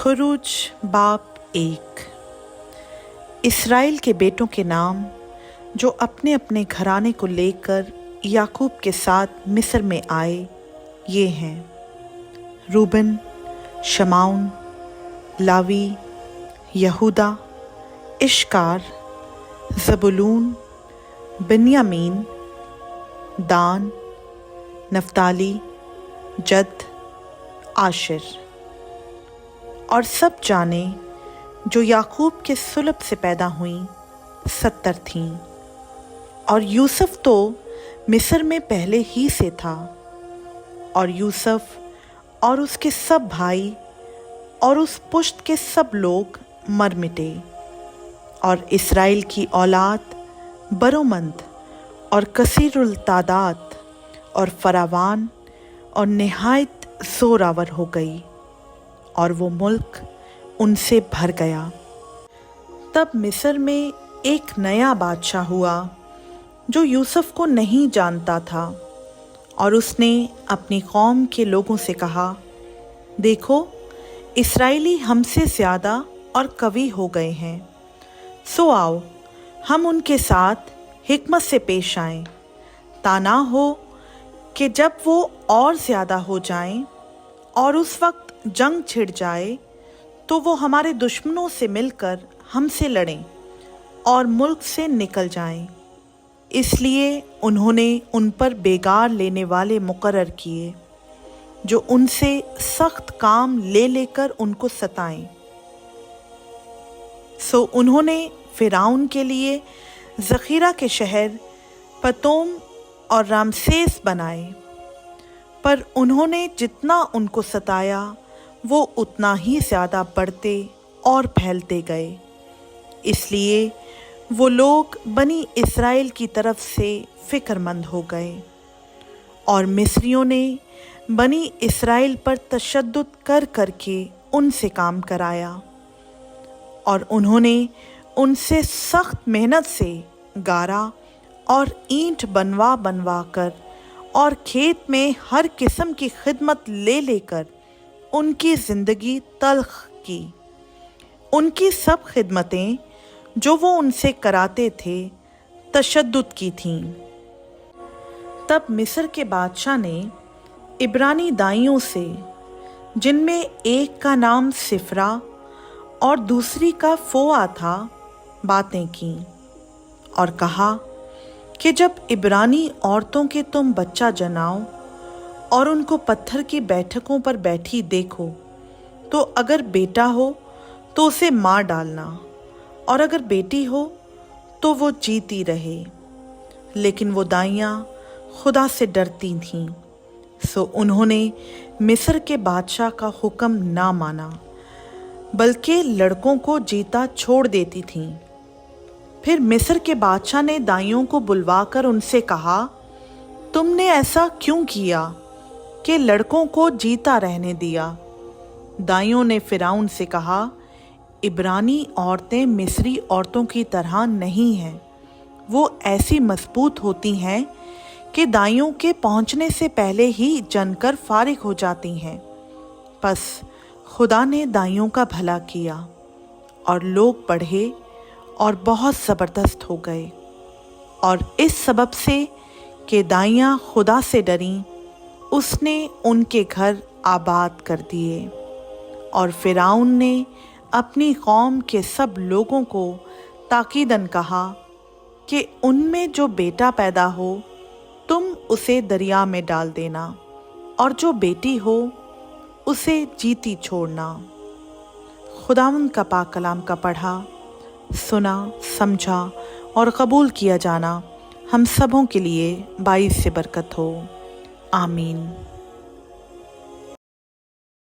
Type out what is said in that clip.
खुरूज बाप 1। इसराइल के बेटों के नाम जो अपने अपने घराने को लेकर याकूब के साथ मिस्र में आए ये हैं: रूबन, शमाउन, लावी, यहूदा, इश्कार, ज़बूलून, बिन्यामीन, दान, नफ्ताली, जद, आशिर। और सब जाने जो याकूब के सुलब से पैदा हुईं 70 थीं। और यूसुफ तो मिस्र में पहले ही से था। और यूसुफ और उसके सब भाई और उस पुश्त के सब लोग मर मिटे। और इसराइल की औलाद बरोमंद और कसीरुल तादाद और फरावान और निहायत ज़ोरावर हो गई, और वो मुल्क उनसे भर गया। तब मिस्र में एक नया बादशाह हुआ जो यूसुफ को नहीं जानता था, और उसने अपनी कौम के लोगों से कहा, देखो, इस्राएली हमसे ज़्यादा और कवी हो गए हैं, सो आओ हम उनके साथ हिकमत से पेश आएं, ताना हो कि जब वो और ज़्यादा हो जाएं और उस वक्त जंग छिड़ जाए तो वो हमारे दुश्मनों से मिलकर हमसे लड़ें और मुल्क से निकल जाएं। इसलिए उन्होंने उन पर बेगार लेने वाले मुकर्रर किए जो उनसे सख्त काम ले लेकर उनको सताएं। सो उन्होंने फिरौन के लिए ज़खीरा के शहर पतोम और रामसेस बनाए, पर उन्होंने जितना उनको सताया वो उतना ही ज़्यादा बढ़ते और फैलते गए। इसलिए वो लोग बनी इस्राएल की तरफ से फ़िक्रमंद हो गए, और मिस्रियों ने बनी इस्राएल पर तशद्दुद कर करके उनसे काम कराया, और उन्होंने उनसे सख्त मेहनत से गारा और ईंट बनवा बनवा कर और खेत में हर किस्म की खिदमत ले लेकर उनकी ज़िंदगी तल्ख की। उनकी सब खिदमतें जो वो उनसे कराते थे तशद्दुद की थीं। तब मिस्र के बादशाह ने इब्रानी दाइयों से, जिनमें एक का नाम सिफरा और दूसरी का फोआ था, बातें की और कहा कि जब इब्रानी औरतों के तुम बच्चा जनाओ और उनको पत्थर की बैठकों पर बैठी देखो, तो अगर बेटा हो तो उसे मार डालना, और अगर बेटी हो तो वो जीती रहे। लेकिन वो दाइयाँ खुदा से डरती थीं, सो उन्होंने मिस्र के बादशाह का हुक्म ना माना, बल्कि लड़कों को जीता छोड़ देती थीं। फिर मिस्र के बादशाह ने दाइयों को बुलवाकर उनसे कहा, तुमने ऐसा क्यों किया कि लड़कों को जीता रहने दिया? दाइयों ने फिरौन से कहा, इब्रानी औरतें मिस्री औरतों की तरह नहीं हैं। वो ऐसी मजबूत होती हैं कि दाइयों के पहुंचने से पहले ही जनकर फारिग हो जाती हैं। बस खुदा ने दाइयों का भला किया, और लोग बढ़े और बहुत ज़बरदस्त हो गए। और इस सबब से कि दाइयाँ खुदा से डरीं, उसने उनके घर आबाद कर दिए। और फिरौन ने अपनी कौम के सब लोगों को ताकीदन कहा कि उनमें जो बेटा पैदा हो तुम उसे दरिया में डाल देना, और जो बेटी हो उसे जीती छोड़ना। खुदावंद का पाक कलाम का पढ़ा, सुना, समझा और कबूल किया जाना हम सबों के लिए बाइस से बरकत हो। आमीन।